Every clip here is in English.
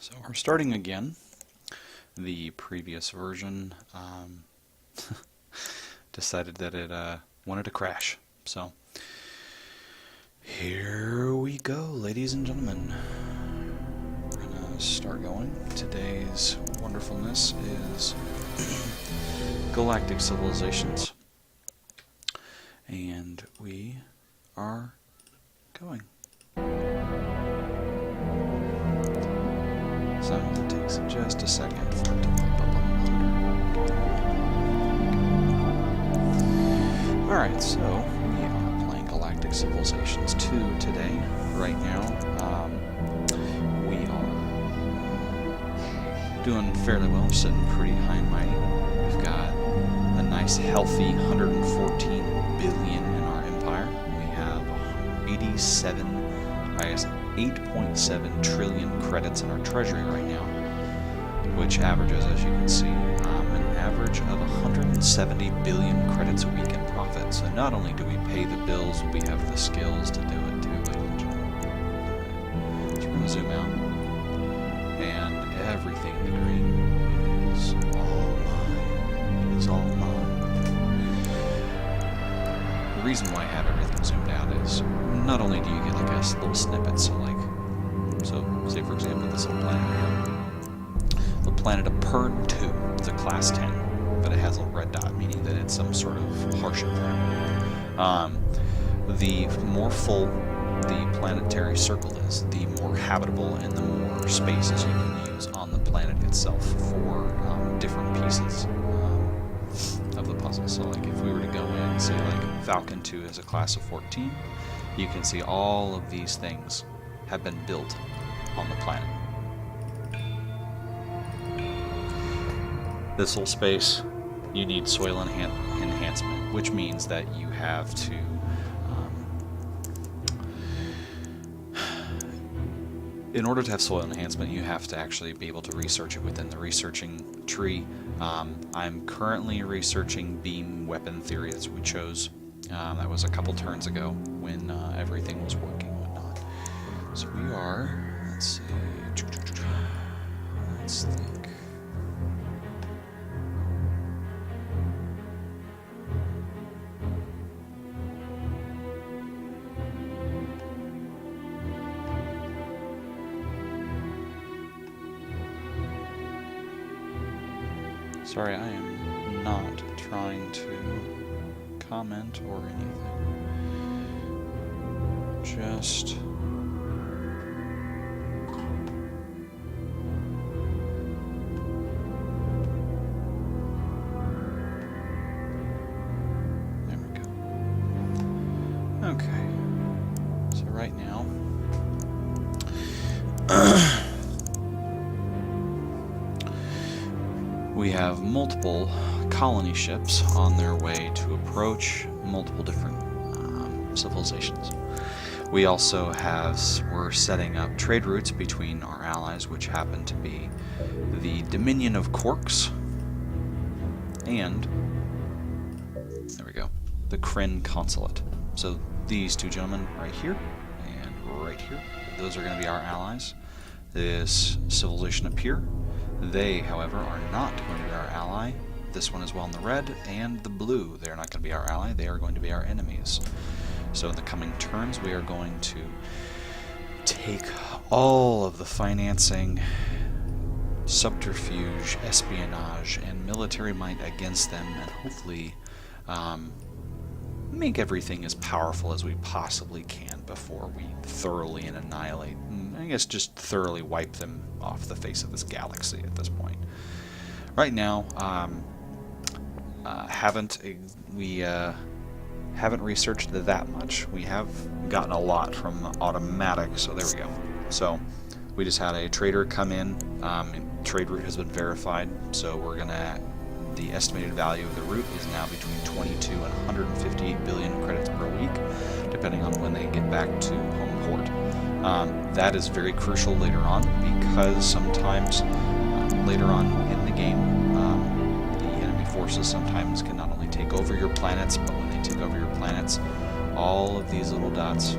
So we're starting again. The previous version decided that it wanted to crash. So here we go, ladies and gentlemen. We're gonna start going. Today's wonderfulness is Galactic Civilizations. And we are going. So it takes just a second for it to pop up on the monitor. Alright, so we are playing Galactic Civilizations 2 today. Right now, we are doing fairly well, sitting pretty high and mighty. We've got a nice healthy 114 billion in our empire. We have 8.7 trillion credits in our treasury right now, which averages, as you can see, an average of 170 billion credits a week in profit. So not only do we pay the bills, we have the skills to do it too, ladies and gentlemen. So we're going to zoom out, and everything in the green is all mine. It is all mine. The reason why I have everything zoomed out is not only do you get like a little snippet, so say for example this little planet here, the planet of Pern 2, it's a class 10, but it has a red dot, meaning that it's some sort of harsh environment. The more full the planetary circle is, the more habitable and the more spaces you can use on the planet itself for different pieces of the puzzle. So like if we were to go in and say like Falcon 2 is a class of 14, you can see all of these things have been built on the planet. This whole space, you need soil enhancement, which means that you have to in order to have soil enhancement, you have to actually be able to research it within the researching tree. I'm currently researching beam weapon theory. That's what we chose. That was a couple turns ago when everything was working and whatnot. So we are, let's see, let's think. Sorry, I am not trying to comment or anything. Just there we go. Okay. So right now we have multiple colony ships on their way to approach multiple different civilizations. We also we're setting up trade routes between our allies, which happen to be the Dominion of Quarks and, there we go, the Kryn Consulate. So these two gentlemen right here and right here, those are going to be our allies. This civilization up here, they, however, are not going to be our ally. This one as well in the red and the blue. They are not going to be our ally. They are going to be our enemies. So in the coming turns, we are going to take all of the financing, subterfuge, espionage, and military might against them, and hopefully make everything as powerful as we possibly can before we thoroughly and annihilate, I guess just thoroughly wipe them off the face of this galaxy at this point. Right now, we haven't researched that much. We have gotten a lot from Automatic, so there we go. So we just had a trader come in, trade route has been verified, so the estimated value of the route is now between 22 and 158 billion credits per week, depending on when they get back to home port. That is very crucial later on, because sometimes later on in the game, the enemy forces sometimes can not only take over your planets, but when they take over your planets, all of these little dots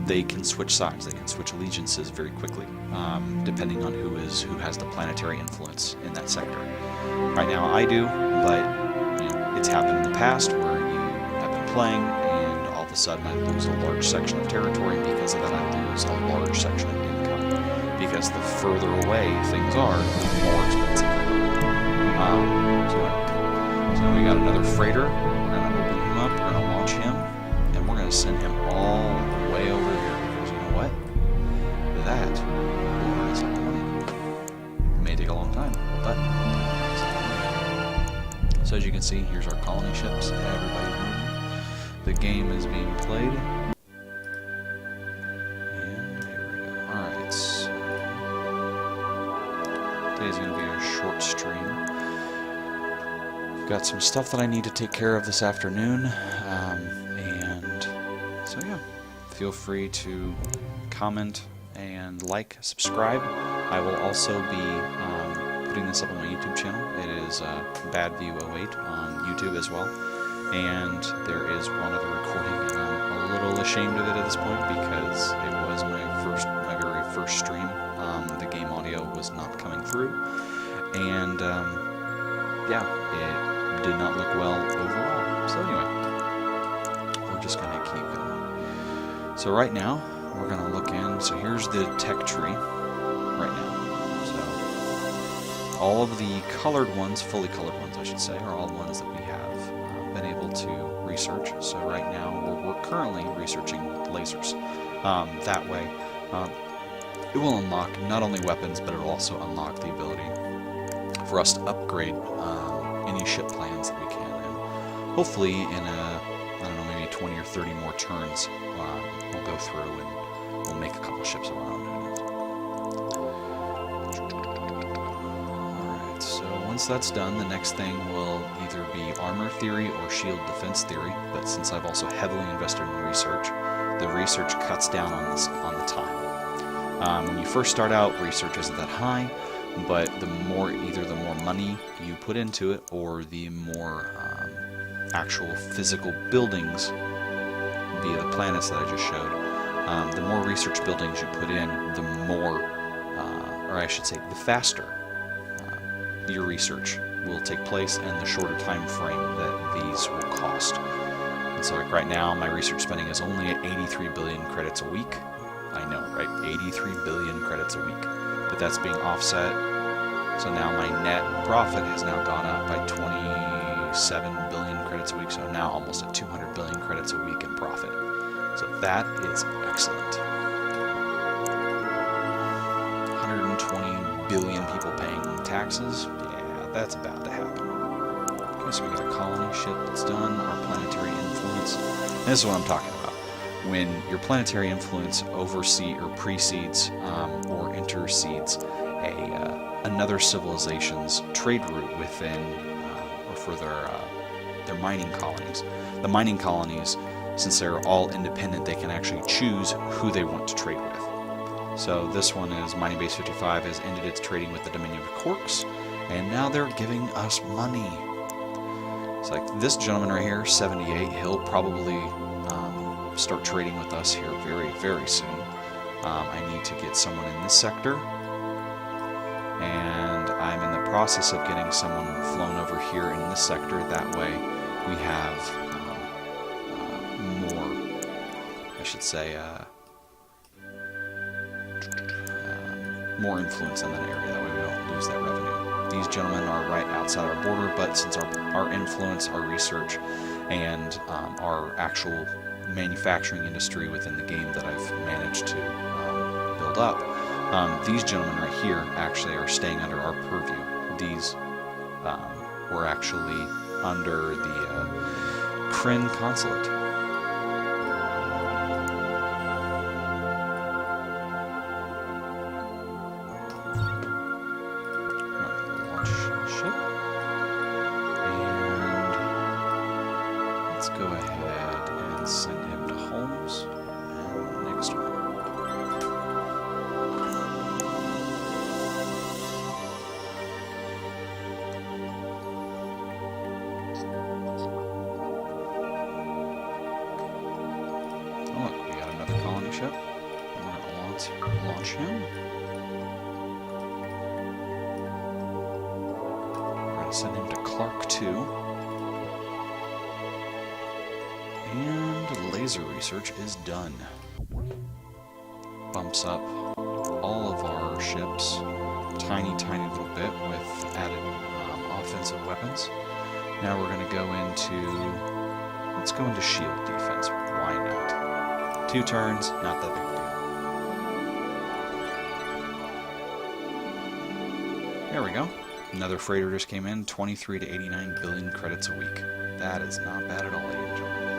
they can switch sides. They can switch allegiances very quickly, depending on who has the planetary influence in that sector. Right now, I do, but it's happened in the past where you have been playing, and all of a sudden I lose a large section of territory, and because of that, I lose a large section of income. Because the further away things are, the more expensive they are. So we got another freighter. We're gonna open him up. We're gonna launch him. And we're going to send him all the way over here, because you know what? That will earn us a lot of money. It may take a long time, but so as you can see, here's our colony ships. Everybody's moving. The game is being played. And here we go. Alright, so today's going to be a short stream. I've got some stuff that I need to take care of this afternoon. So yeah, feel free to comment and like, subscribe. I will also be putting this up on my YouTube channel. It is BadView08 on YouTube as well. And there is one other recording, and I'm a little ashamed of it at this point because it was my very first stream. The game audio was not coming through, and yeah, it did not look well overall. So anyway, we're just gonna keep going. So right now, we're going to look in. So here's the tech tree right now. So all of the colored ones, fully colored ones I should say, are all ones that we have been able to research. So right now, we're currently researching lasers. That way, it will unlock not only weapons, but it will also unlock the ability for us to upgrade any ship plans that we can. And hopefully in I don't know, maybe 20 or 30 more turns, we'll go through and we'll make a couple ships of our own. Alright, so once that's done, the next thing will either be armor theory or shield defense theory, but since I've also heavily invested in research, the research cuts down on the time. When you first start out, research isn't that high, but either the more money you put into it, or the more actual physical buildings via the planets that I just showed, the more research buildings you put in, the more, or I should say, the faster your research will take place, and the shorter time frame that these will cost. And so like right now, my research spending is only at 83 billion credits a week. I know, right? 83 billion credits a week. But that's being offset. So now my net profit has now gone up by 27 billion credits a week, so now almost at 200 billion credits a week in profit. So that is excellent. 120 billion people paying taxes. Yeah, that's about to happen. Okay, so we got a colony ship that's done, our planetary influence. And this is what I'm talking about. When your planetary influence oversees or precedes or intercedes another civilization's trade route within or for their mining colonies. The mining colonies, since they're all independent, they can actually choose who they want to trade with. So this one is Mining Base 55 has ended its trading with the Dominion of Quarks, and now they're giving us money. It's like this gentleman right here, 78, he'll probably start trading with us here very, very soon. I need to get someone in this sector, and I'm in the process of getting someone flown over here in this sector. That way we have more, I should say, more influence in that area. That way we don't lose that revenue. These gentlemen are right outside our border, but since our influence, our research, and our actual manufacturing industry within the game that I've managed to build up, these gentlemen right here actually are staying under our purview. These were actually under the Kryn consulate. Launch ship, and let's go ahead and send him to Holmes. And next one. Oh, look, we got another colony ship. let's launch him. We're going to send him to Clark 2. And laser research is done. Bumps up all of our ships tiny little bit with added offensive weapons. Now we're going to go into, let's go into shield defense. Why not? 2 turns, not that big deal. There we go. Another freighter just came in, 23 to 89 billion credits a week. That is not bad at all, ladies and gentlemen.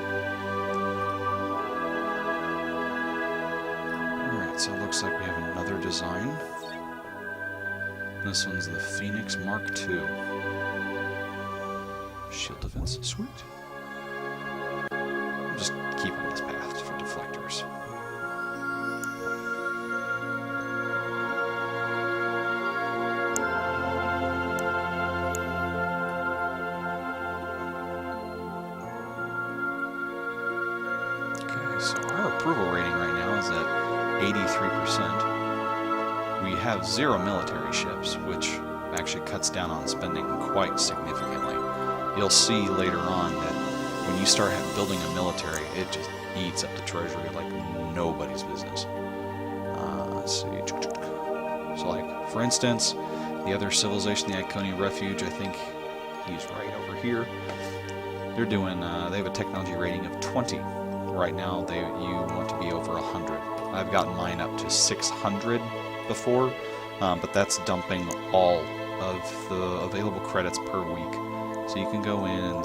Alright, so it looks like we have another design. This one's the Phoenix Mark II. Shield defense, sweet. I'll just keep on this path for deflectors. Okay, so our approval rating right now is at 83%. We have 0 military ships, which actually cuts down on spending quite significantly. You'll see later on that when you start building a military, it just eats up the treasury like nobody's business. Let's see. So, like, for instance, the other civilization, the Iconian Refuge, I think he's right over here. They're doing, they have a technology rating of 20. Right now, you want to be over 100. I've gotten mine up to 600 before, but that's dumping all of the available credits per week. So you can go in and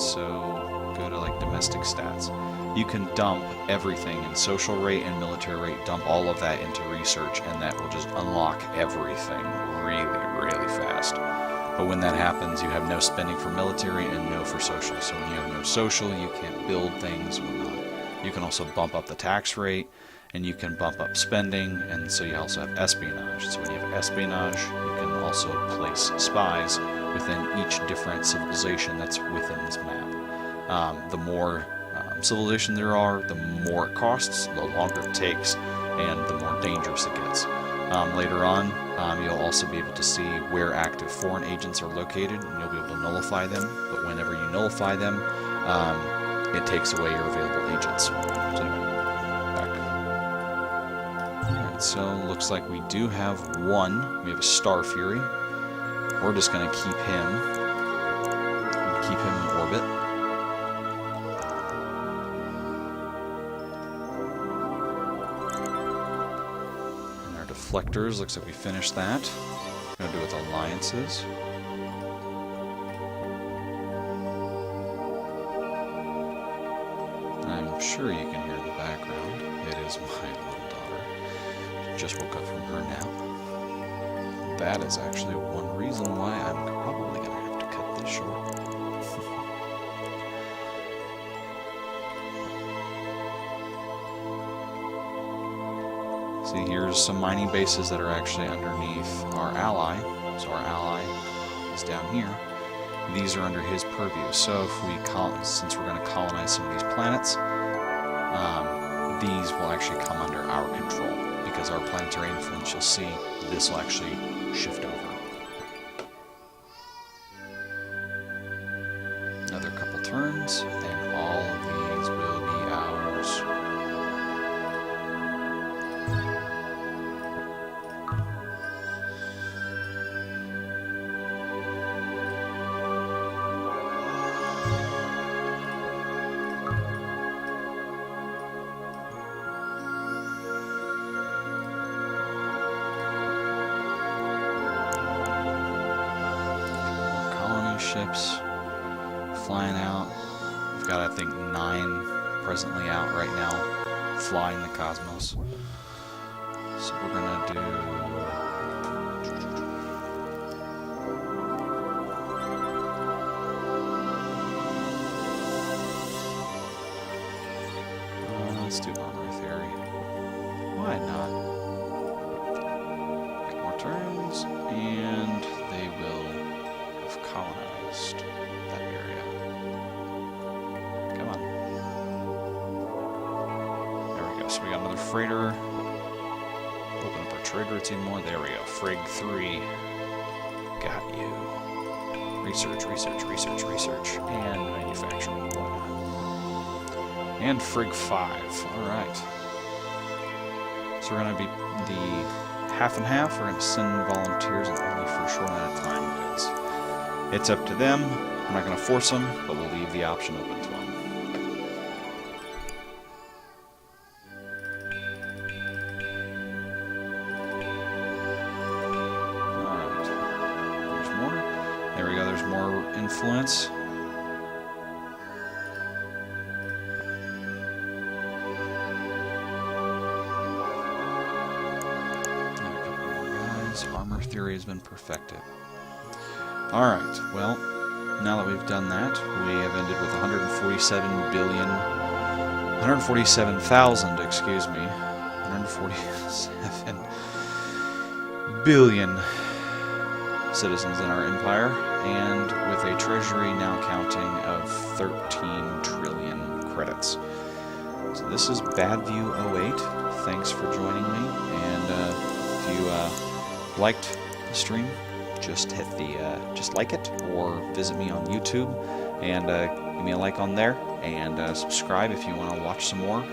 go to like domestic stats. You can dump everything in social rate and military rate, dump all of that into research, and that will just unlock everything really fast. But when that happens, you have no spending for military and no for social. So when you have no social, you can't build things, whatnot. You can also bump up the tax rate, and you can bump up spending, and so you also have espionage. So when you have espionage, you can also place spies within each different civilization that's within this map. The more civilization there are, the more it costs, the longer it takes, and the more dangerous it gets. Later on, you'll also be able to see where active foreign agents are located, and you'll be able to nullify them, but whenever you nullify them, it takes away your available agents. So back. Alright, so looks like we do have one. We have a Star Fury. We're just going to keep him in orbit. And our deflectors, looks like we finished that. We're going to do with alliances. I'm sure you can hear the background. It is my little daughter. She just woke up from her nap. That is actually one reason why I'm probably going to have to cut this short. See, here's some mining bases that are actually underneath our ally. So our ally is down here. These are under his purview. So if we since we're going to colonize some of these planets, these will actually come under our control because our planetary influence, you'll see, this will actually shift over. Another couple turns, and all of these will be ours. Ships flying out. We've got, I think, 9 presently out right now, flying the cosmos. So we're gonna do. Let's do armor theory. Why not? A couple more turns, and they will colonized that area. Come on. There we go. So we got another freighter trade routes even more. There we go. Frig 3. Got you. Research, research, research, research. And manufacturing. Whatnot. And Frig 5. Alright. So we're going to be the half and half. We're going to send volunteers only for a short amount of time. It's up to them. I'm not going to force them, but we'll leave the option open to them. Alright. There's more. There we go. There's more influence. Armor theory has been perfected. Alright, well, now that we've done that, we have ended with 147,000, excuse me, 147 billion citizens in our empire, and with a treasury now counting of 13 trillion credits. So this is BadView08. Thanks for joining me, and if you liked the stream, just hit the just like it, or visit me on YouTube and give me a like on there, and subscribe if you want to watch some more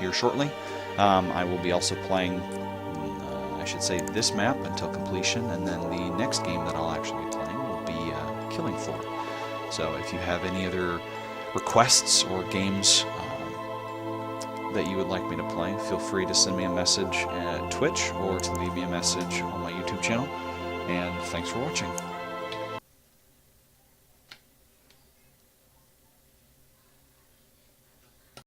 here shortly. I will be also playing, I should say, this map until completion, and then the next game that I'll actually be playing will be Killing Floor. So if you have any other requests or games that you would like me to play, feel free to send me a message at Twitch or to leave me a message on my YouTube channel. And thanks for watching.